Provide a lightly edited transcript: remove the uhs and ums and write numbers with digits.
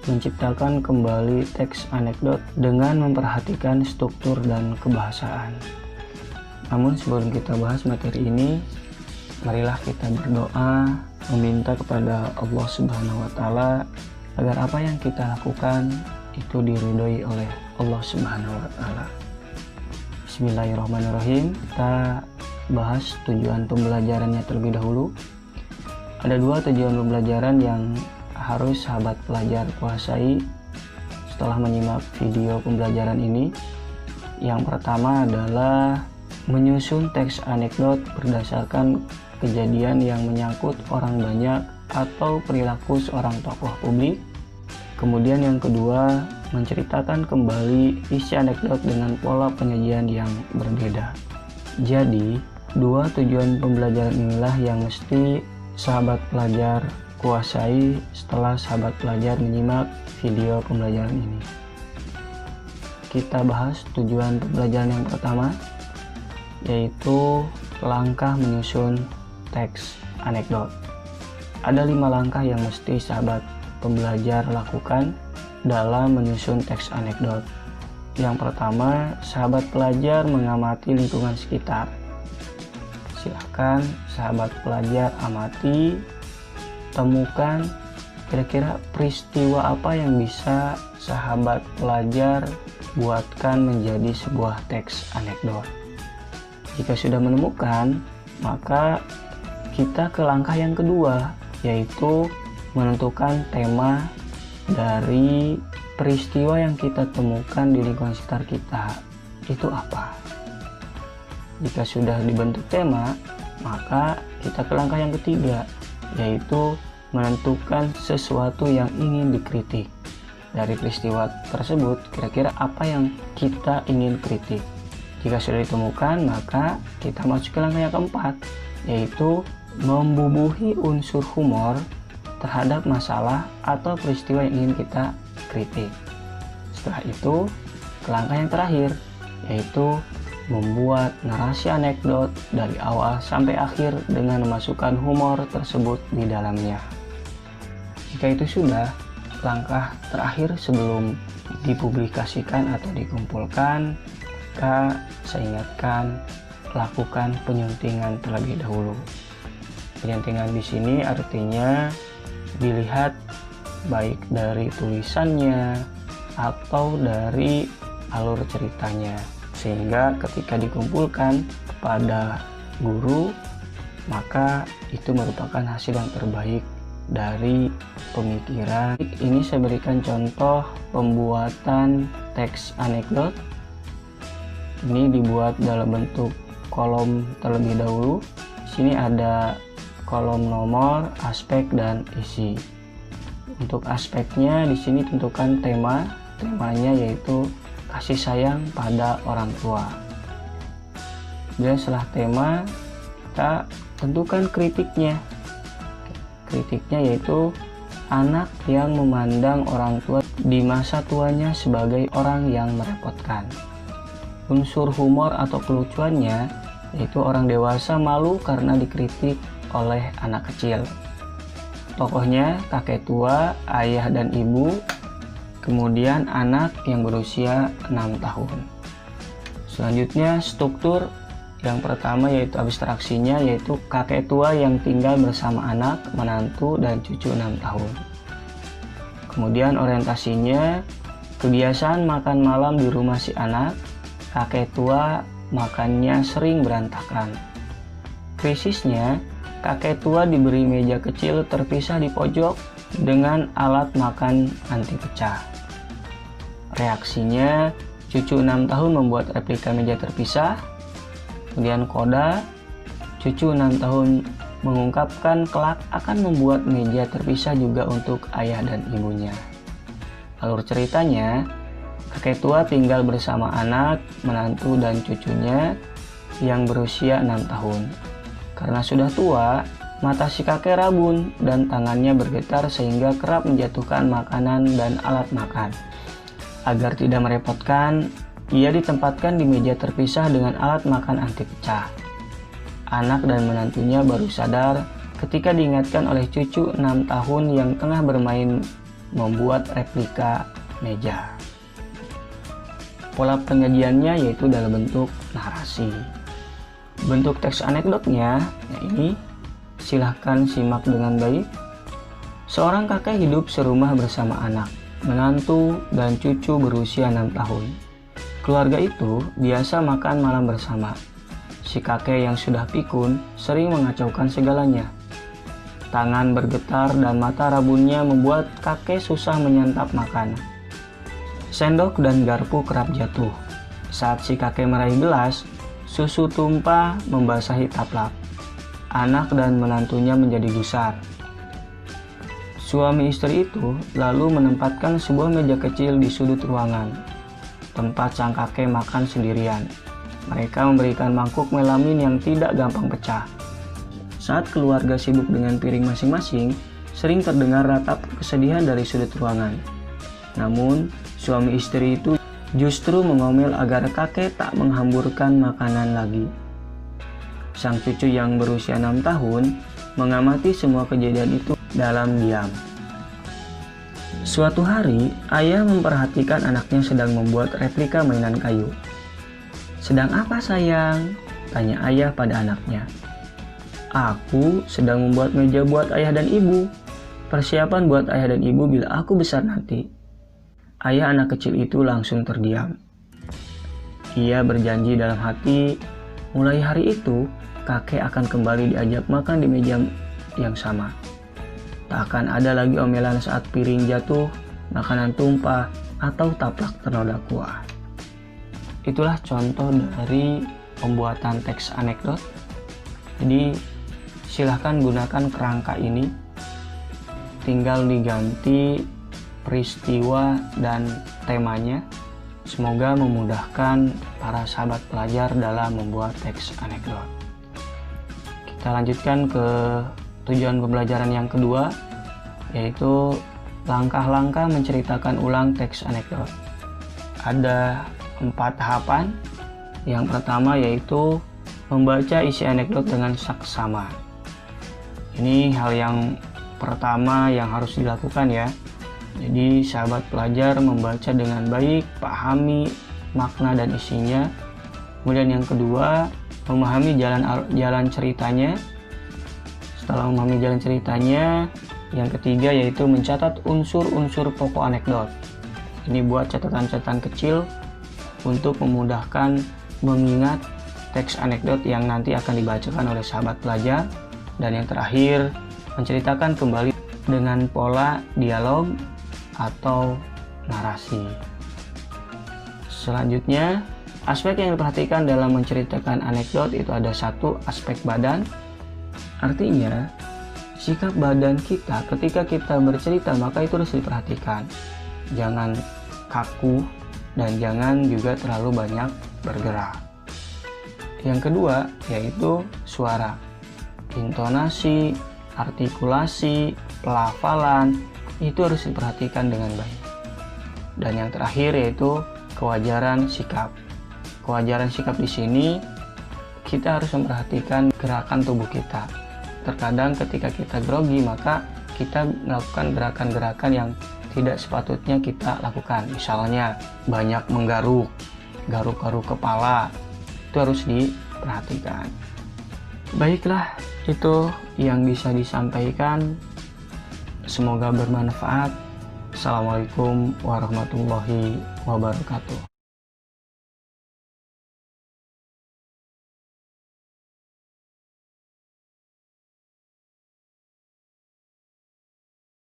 menciptakan kembali teks anekdot dengan memperhatikan struktur dan kebahasaan. Namun sebelum kita bahas materi ini, marilah kita berdoa meminta kepada Allah Subhanahu wa Ta'ala agar apa yang kita lakukan itu diridhoi oleh Allah Subhanahu wa Ta'ala. Bismillahirrahmanirrahim. Kita bahas tujuan pembelajarannya terlebih dahulu. Ada dua tujuan pembelajaran yang harus sahabat pelajar kuasai setelah menyimak video pembelajaran ini. Yang pertama adalah menyusun teks anekdot berdasarkan kejadian yang menyangkut orang banyak atau perilaku seorang tokoh publik. Kemudian yang kedua, menceritakan kembali isi anekdot dengan pola penyajian yang berbeda. Jadi, dua tujuan pembelajaran inilah yang mesti sahabat pelajar kuasai setelah sahabat pelajar menyimak video pembelajaran ini. Kita bahas tujuan pembelajaran yang pertama, yaitu langkah menyusun teks anekdot. Ada 5 langkah yang mesti sahabat pembelajar lakukan dalam menyusun teks anekdot. Yang pertama, sahabat pelajar mengamati lingkungan sekitar. Silahkan sahabat pelajar amati, temukan kira-kira peristiwa apa yang bisa sahabat pelajar buatkan menjadi sebuah teks anekdot. Jika sudah menemukan, maka kita ke langkah yang kedua, yaitu menentukan tema dari peristiwa yang kita temukan di lingkungan sekitar kita. Itu apa? Jika sudah dibentuk tema, maka kita ke langkah yang ketiga, yaitu menentukan sesuatu yang ingin dikritik. Dari peristiwa tersebut, kira-kira apa yang kita ingin kritik. Jika sudah ditemukan, maka kita masuk ke langkah yang keempat, yaitu membubuhi unsur humor terhadap masalah atau peristiwa yang ingin kita kritik. Setelah itu, ke langkah yang terakhir, yaitu membuat narasi anekdot dari awal sampai akhir dengan memasukkan humor tersebut di dalamnya. Jika itu sudah, langkah terakhir sebelum dipublikasikan atau dikumpulkan, maka saya ingatkan, lakukan penyuntingan terlebih dahulu. Penyuntingan di sini artinya dilihat baik dari tulisannya atau dari alur ceritanya, sehingga ketika dikumpulkan kepada guru, maka itu merupakan hasil yang terbaik dari pemikiran. Ini saya berikan contoh pembuatan teks anekdot. Ini dibuat dalam bentuk kolom terlebih dahulu. Di sini ada kolom nomor, aspek, dan isi. Untuk aspeknya di sini tentukan tema. Temanya yaitu kasih sayang pada orang tua. Dan setelah tema, kita tentukan kritiknya. Kritiknya yaitu anak yang memandang orang tua di masa tuanya sebagai orang yang merepotkan. Unsur humor atau kelucuannya yaitu orang dewasa malu karena dikritik oleh anak kecil. Tokohnya kakek tua, ayah dan ibu, kemudian anak yang berusia 6 tahun. Selanjutnya struktur yang pertama yaitu abstraksinya, yaitu kakek tua yang tinggal bersama anak, menantu, dan cucu 6 tahun. Kemudian orientasinya, kebiasaan makan malam di rumah si anak, kakek tua makannya sering berantakan. Krisisnya, kakek tua diberi meja kecil terpisah di pojok dengan alat makan anti pecah. Reaksinya, cucu 6 tahun membuat replika meja terpisah. Kemudian koda, cucu 6 tahun mengungkapkan kelak akan membuat meja terpisah juga untuk ayah dan ibunya. Alur ceritanya, kakek tua tinggal bersama anak, menantu, dan cucunya yang berusia 6 tahun. Karena sudah tua, mata si kakek rabun dan tangannya bergetar sehingga kerap menjatuhkan makanan dan alat makan. Agar tidak merepotkan, ia ditempatkan di meja terpisah dengan alat makan anti pecah. Anak dan menantunya baru sadar ketika diingatkan oleh cucu 6 tahun yang tengah bermain membuat replika meja. Pola penyajiannya yaitu dalam bentuk narasi. Bentuk teks anekdotnya, ya ini, silahkan simak dengan baik. Seorang kakek hidup serumah bersama anak, menantu, dan cucu berusia 6 tahun. Keluarga itu biasa makan malam bersama. Si kakek yang sudah pikun sering mengacaukan segalanya. Tangan bergetar dan mata rabunnya membuat kakek susah menyantap makanan. Sendok dan garpu kerap jatuh. Saat si kakek meraih gelas, susu tumpah membasahi taplak. Anak dan menantunya menjadi gusar. Suami istri itu lalu menempatkan sebuah meja kecil di sudut ruangan, tempat sang kakek makan sendirian. Mereka memberikan mangkuk melamin yang tidak gampang pecah. Saat keluarga sibuk dengan piring masing-masing, sering terdengar ratap kesedihan dari sudut ruangan. Namun, suami istri itu justru mengomel agar kakek tak menghamburkan makanan lagi. Sang cucu yang berusia 6 tahun mengamati semua kejadian itu dalam diam. Suatu hari, ayah memperhatikan anaknya sedang membuat replika mainan kayu. "Sedang apa, sayang?" tanya ayah pada anaknya. "Aku sedang membuat meja buat ayah dan ibu. Persiapan buat ayah dan ibu bila aku besar nanti." Ayah anak kecil itu langsung terdiam. Ia berjanji dalam hati, mulai hari itu, kakek akan kembali diajak makan di meja yang sama. Tak akan ada lagi omelan saat piring jatuh, makanan tumpah, atau taplak ternoda kuah. Itulah contoh dari pembuatan teks anekdot. Jadi silahkan gunakan kerangka ini, tinggal diganti peristiwa dan temanya. Semoga memudahkan para sahabat pelajar dalam membuat teks anekdot. Kita lanjutkan ke tujuan pembelajaran yang kedua, yaitu langkah-langkah menceritakan ulang teks anekdot. Ada 4 tahapan. Yang pertama yaitu membaca isi anekdot dengan saksama. Ini hal yang pertama yang harus dilakukan ya. Jadi sahabat pelajar membaca dengan baik, pahami makna dan isinya. Kemudian yang kedua, memahami jalan ceritanya. Setelah memahami jalan ceritanya, yang ketiga yaitu mencatat unsur-unsur pokok anekdot. Ini buat catatan-catatan kecil untuk memudahkan mengingat teks anekdot yang nanti akan dibacakan oleh sahabat pelajar. Dan yang terakhir, menceritakan kembali dengan pola dialog atau narasi. Selanjutnya, aspek yang diperhatikan dalam menceritakan anekdot itu ada 1, aspek badan. Artinya, sikap badan kita ketika kita bercerita maka itu harus diperhatikan. Jangan kaku dan jangan juga terlalu banyak bergerak. Yang kedua yaitu suara. Intonasi, artikulasi, pelafalan itu harus diperhatikan dengan baik. Dan yang terakhir yaitu kewajaran sikap. Kewajaran sikap di sini kita harus memperhatikan gerakan tubuh kita. Terkadang ketika kita grogi maka kita melakukan gerakan-gerakan yang tidak sepatutnya kita lakukan. Misalnya banyak menggaruk, garuk-garuk kepala, itu harus diperhatikan. Baiklah, itu yang bisa disampaikan. Semoga bermanfaat. Assalamualaikum warahmatullahi wabarakatuh.